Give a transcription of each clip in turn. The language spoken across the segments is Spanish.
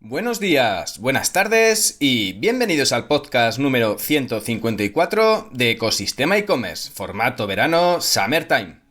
Buenos días, buenas tardes y bienvenidos al podcast número 154 de Ecosistema e-commerce, formato verano Summertime.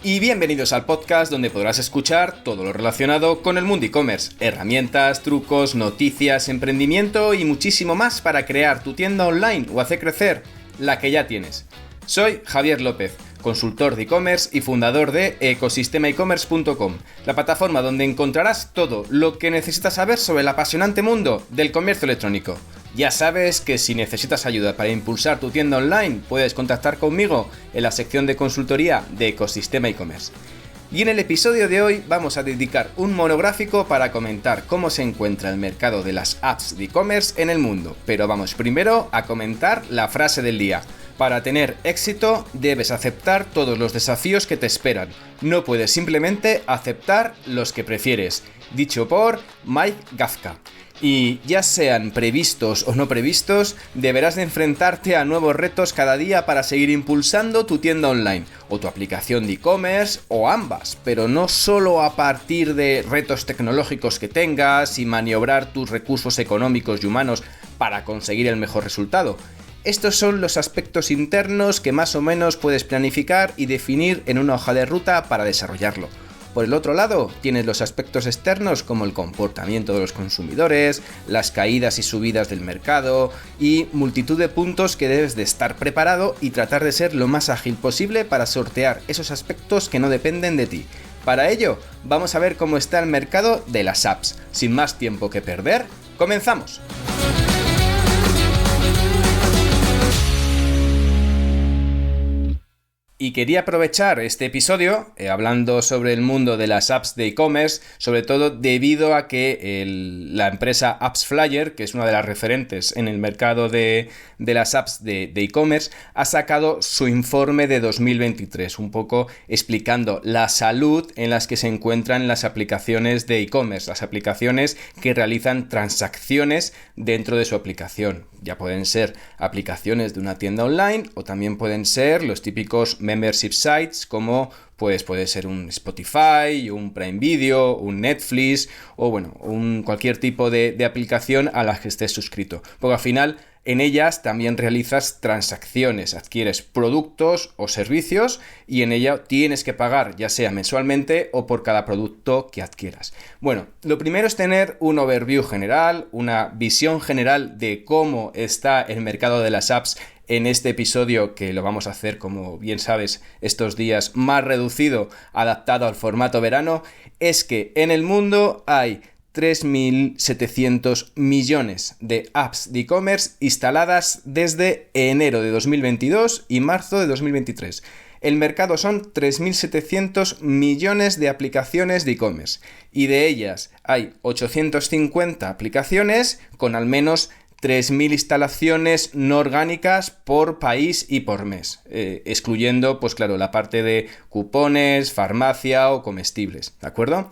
Y bienvenidos al podcast donde podrás escuchar todo lo relacionado con el mundo e-commerce, herramientas, trucos, noticias, emprendimiento y muchísimo más para crear tu tienda online o hacer crecer la que ya tienes. Soy Javier López, consultor de e-commerce y fundador de ecosistemaecommerce.com, la plataforma donde encontrarás todo lo que necesitas saber sobre el apasionante mundo del comercio electrónico. Ya sabes que si necesitas ayuda para impulsar tu tienda online, puedes contactar conmigo en la sección de consultoría de Ecosistema e-commerce. Y en el episodio de hoy vamos a dedicar un monográfico para comentar cómo se encuentra el mercado de las apps de e-commerce en el mundo. Pero vamos primero a comentar la frase del día. Para tener éxito debes aceptar todos los desafíos que te esperan. No puedes simplemente aceptar los que prefieres. Dicho por Mike Gafka. Y ya sean previstos o no previstos, deberás de enfrentarte a nuevos retos cada día para seguir impulsando tu tienda online, o tu aplicación de e-commerce, o ambas, pero no solo a partir de retos tecnológicos que tengas y maniobrar tus recursos económicos y humanos para conseguir el mejor resultado. Estos son los aspectos internos que más o menos puedes planificar y definir en una hoja de ruta para desarrollarlo. Por el otro lado, tienes los aspectos externos como el comportamiento de los consumidores, las caídas y subidas del mercado y multitud de puntos que debes de estar preparado y tratar de ser lo más ágil posible para sortear esos aspectos que no dependen de ti. Para ello, vamos a ver cómo está el mercado de las apps. Sin más tiempo que perder, ¡comenzamos! Y quería aprovechar este episodio hablando sobre el mundo de las apps de e-commerce, sobre todo debido a que la empresa AppsFlyer, que es una de las referentes en el mercado de las apps de e-commerce, ha sacado su informe de 2023, un poco explicando la salud en las que se encuentran las aplicaciones de e-commerce, las aplicaciones que realizan transacciones dentro de su aplicación. Ya pueden ser aplicaciones de una tienda online o también pueden ser los típicos membership sites como pues puede ser un Spotify, un Prime Video, un Netflix o bueno, cualquier tipo de aplicación a la que estés suscrito. Porque al final en ellas también realizas transacciones, adquieres productos o servicios y en ella tienes que pagar ya sea mensualmente o por cada producto que adquieras. Bueno, lo primero es tener un overview general, una visión general de cómo está el mercado de las apps en este episodio, que lo vamos a hacer, como bien sabes, estos días más reducido, adaptado al formato verano. Es que en el mundo hay 3.700 millones de apps de e-commerce instaladas desde enero de 2022 y marzo de 2023. El mercado son 3.700 millones de aplicaciones de e-commerce y de ellas hay 850 aplicaciones con al menos 3.000 instalaciones no orgánicas por país y por mes, excluyendo, pues claro, la parte de cupones, farmacia o comestibles, ¿de acuerdo?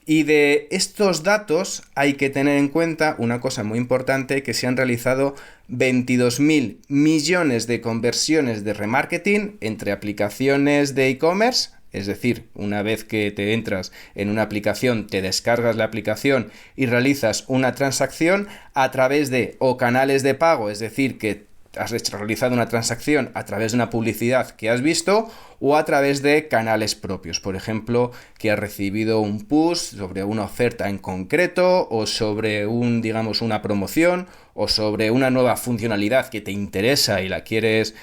Y de estos datos hay que tener en cuenta una cosa muy importante, que se han realizado 22.000 millones de conversiones de remarketing entre aplicaciones de e-commerce. Es decir, una vez que te entras en una aplicación, te descargas la aplicación y realizas una transacción a través de o canales de pago, es decir, que has realizado una transacción a través de una publicidad que has visto o a través de canales propios. Por ejemplo, que has recibido un push sobre una oferta en concreto o sobre una promoción o sobre una nueva funcionalidad que te interesa y la quieres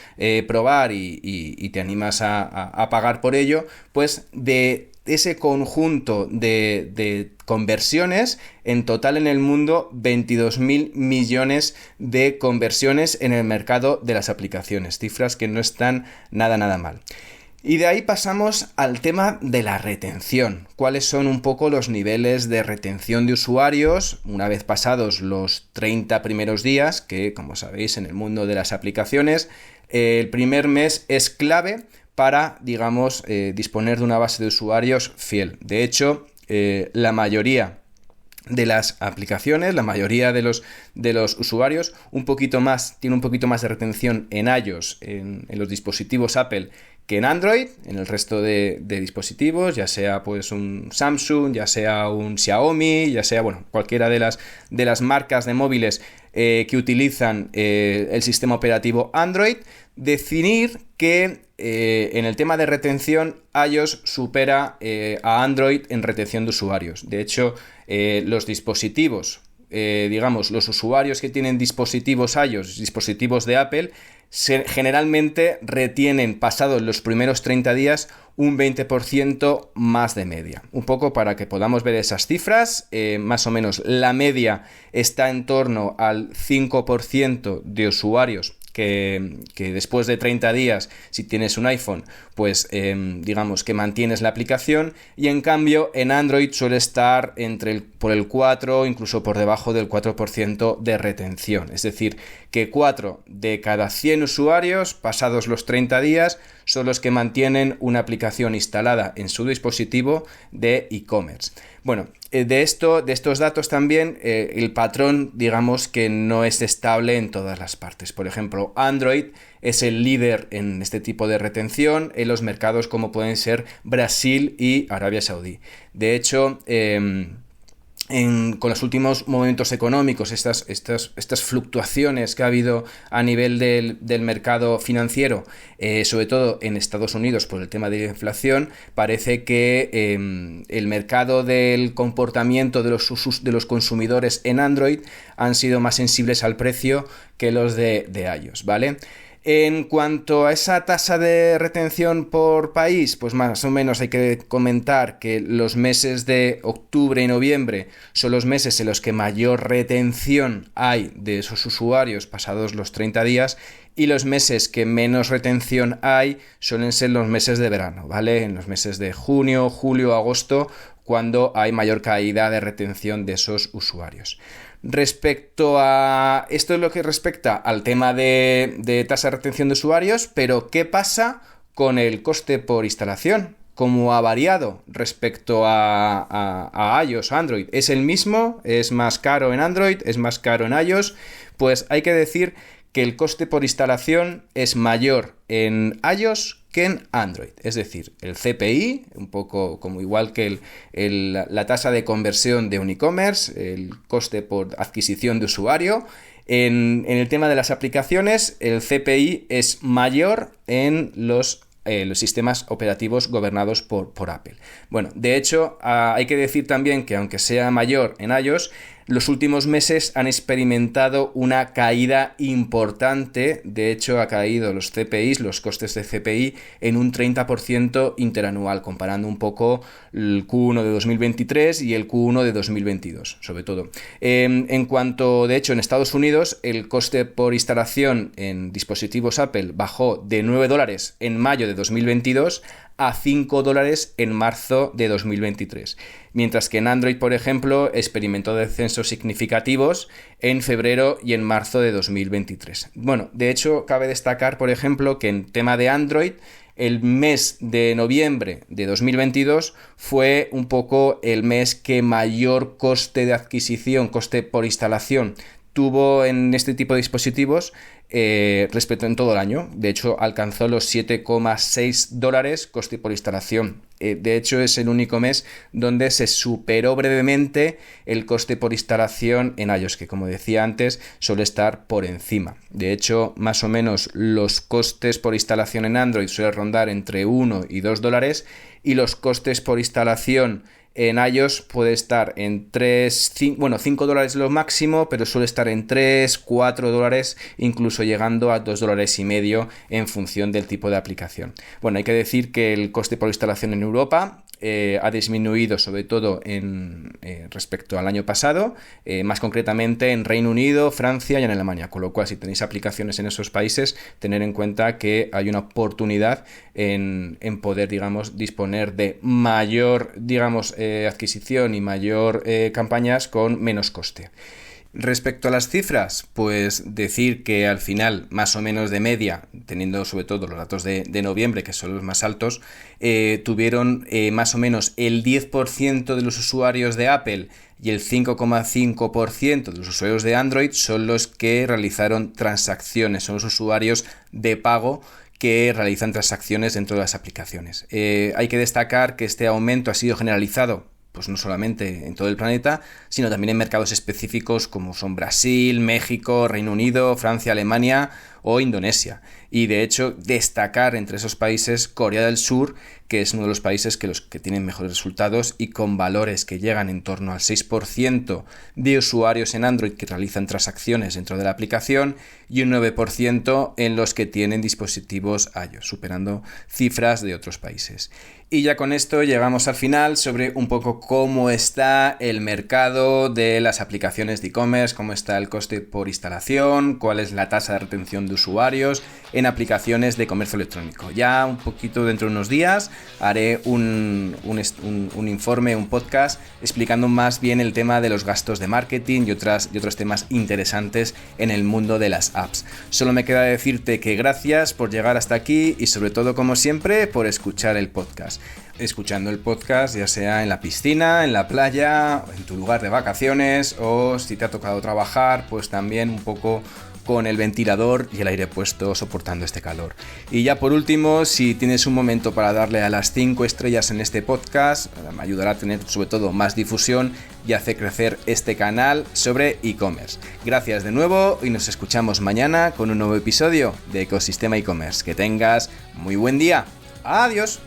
probar y te animas a pagar por ello, pues de ese conjunto de conversiones, en total en el mundo 22.000 millones de conversiones en el mercado de las aplicaciones, cifras que no están nada mal. Y de ahí pasamos al tema de la retención. ¿Cuáles son un poco los niveles de retención de usuarios una vez pasados los 30 primeros días? Que, como sabéis, en el mundo de las aplicaciones, el primer mes es clave para, disponer de una base de usuarios fiel. De hecho, la mayoría de las aplicaciones, la mayoría de los usuarios, tiene un poquito más de retención en iOS, en los dispositivos Apple, que en Android, en el resto de dispositivos, ya sea pues un Samsung, ya sea un Xiaomi, ya sea, bueno, cualquiera de las marcas de móviles que utilizan el sistema operativo Android. Definir que en el tema de retención iOS supera a Android en retención de usuarios. De hecho, los dispositivos, los usuarios que tienen dispositivos iOS, dispositivos de Apple, generalmente retienen, pasados los primeros 30 días, un 20% más de media. Un poco para que podamos ver esas cifras, más o menos la media está en torno al 5% de usuarios que después de 30 días, si tienes un iPhone, pues digamos que mantienes la aplicación, y en cambio en Android suele estar por el 4, incluso por debajo del 4% de retención. Es decir, que 4 de cada 100 usuarios pasados los 30 días son los que mantienen una aplicación instalada en su dispositivo de e-commerce. Bueno, de estos datos también, el patrón, digamos que no es estable en todas las partes. Por ejemplo, Android es el líder en este tipo de retención en los mercados como pueden ser Brasil y Arabia Saudí. De hecho, con los últimos movimientos económicos, estas fluctuaciones que ha habido a nivel del mercado financiero, sobre todo en Estados Unidos por el tema de la inflación, parece que el mercado del comportamiento de los consumidores en Android han sido más sensibles al precio que los de iOS, ¿vale? En cuanto a esa tasa de retención por país, pues más o menos hay que comentar que los meses de octubre y noviembre son los meses en los que mayor retención hay de esos usuarios pasados los 30 días, y los meses que menos retención hay suelen ser los meses de verano, ¿vale? En los meses de junio, julio, agosto, cuando hay mayor caída de retención de esos usuarios. Respecto a esto es lo que respecta al tema de tasa de retención de usuarios, pero ¿qué pasa con el coste por instalación? ¿Cómo ha variado respecto a iOS o Android? ¿Es el mismo? ¿Es más caro en Android? ¿Es más caro en iOS? Pues hay que decir que el coste por instalación es mayor en iOS que en Android. Es decir, el CPI, un poco como igual que la tasa de conversión de un e-commerce, el coste por adquisición de usuario. En el tema de las aplicaciones, el CPI es mayor en los sistemas operativos gobernados por Apple. Bueno, de hecho, hay que decir también que aunque sea mayor en iOS, los últimos meses han experimentado una caída importante. De hecho, ha caído los CPIs, los costes de CPI, en un 30% interanual, comparando un poco el Q1 de 2023 y el Q1 de 2022, sobre todo. En cuanto, de hecho, en Estados Unidos, el coste por instalación en dispositivos Apple bajó de $9 en mayo de 2022 a $5 en marzo de 2023. Mientras que en Android, por ejemplo, experimentó descensos significativos en febrero y en marzo de 2023. Bueno, de hecho, cabe destacar, por ejemplo, que en tema de Android, el mes de noviembre de 2022 fue un poco el mes que mayor coste de adquisición, coste por instalación, tuvo en este tipo de dispositivos respecto en todo el año. De hecho, alcanzó los $7,6 coste por instalación. De hecho, es el único mes donde se superó brevemente el coste por instalación en iOS, que como decía antes, suele estar por encima. De hecho, más o menos los costes por instalación en Android suelen rondar entre $1 y $2, y los costes por instalación en iOS puede estar en $5 lo máximo, pero suele estar en $3, $4, incluso llegando a $2,50 en función del tipo de aplicación. Bueno, hay que decir que el coste por instalación en Europa ha disminuido, sobre todo respecto al año pasado, más concretamente en Reino Unido, Francia y en Alemania, con lo cual si tenéis aplicaciones en esos países, tener en cuenta que hay una oportunidad en poder, digamos, disponer de mayor, digamos, adquisición y mayor campañas con menos coste. Respecto a las cifras, pues decir que al final, más o menos de media, teniendo sobre todo los datos de noviembre, que son los más altos, tuvieron más o menos el 10% de los usuarios de Apple y el 5,5% de los usuarios de Android son los que realizaron transacciones, son los usuarios de pago que realizan transacciones dentro de las aplicaciones. Hay que destacar que este aumento ha sido generalizado pues no solamente en todo el planeta, sino también en mercados específicos como son Brasil, México, Reino Unido, Francia, Alemania o Indonesia. Y de hecho, destacar entre esos países Corea del Sur, que es uno de los países que tienen mejores resultados y con valores que llegan en torno al 6% de usuarios en Android que realizan transacciones dentro de la aplicación y un 9% en los que tienen dispositivos iOS, superando cifras de otros países. Y ya con esto llegamos al final sobre un poco cómo está el mercado de las aplicaciones de e-commerce, cómo está el coste por instalación, cuál es la tasa de retención de usuarios en aplicaciones de comercio electrónico. Ya un poquito dentro de unos días haré un informe, un podcast explicando más bien el tema de los gastos de marketing y otros temas interesantes en el mundo de las apps. Solo me queda decirte que gracias por llegar hasta aquí y sobre todo, como siempre, por escuchar el podcast. Escuchando el podcast, ya sea en la piscina, en la playa, en tu lugar de vacaciones o si te ha tocado trabajar, pues también un poco con el ventilador y el aire puesto soportando este calor. Y ya por último, si tienes un momento para darle a las 5 estrellas en este podcast, me ayudará a tener sobre todo más difusión y hacer crecer este canal sobre e-commerce. Gracias de nuevo y nos escuchamos mañana con un nuevo episodio de Ecosistema e-commerce. Que tengas muy buen día. Adiós.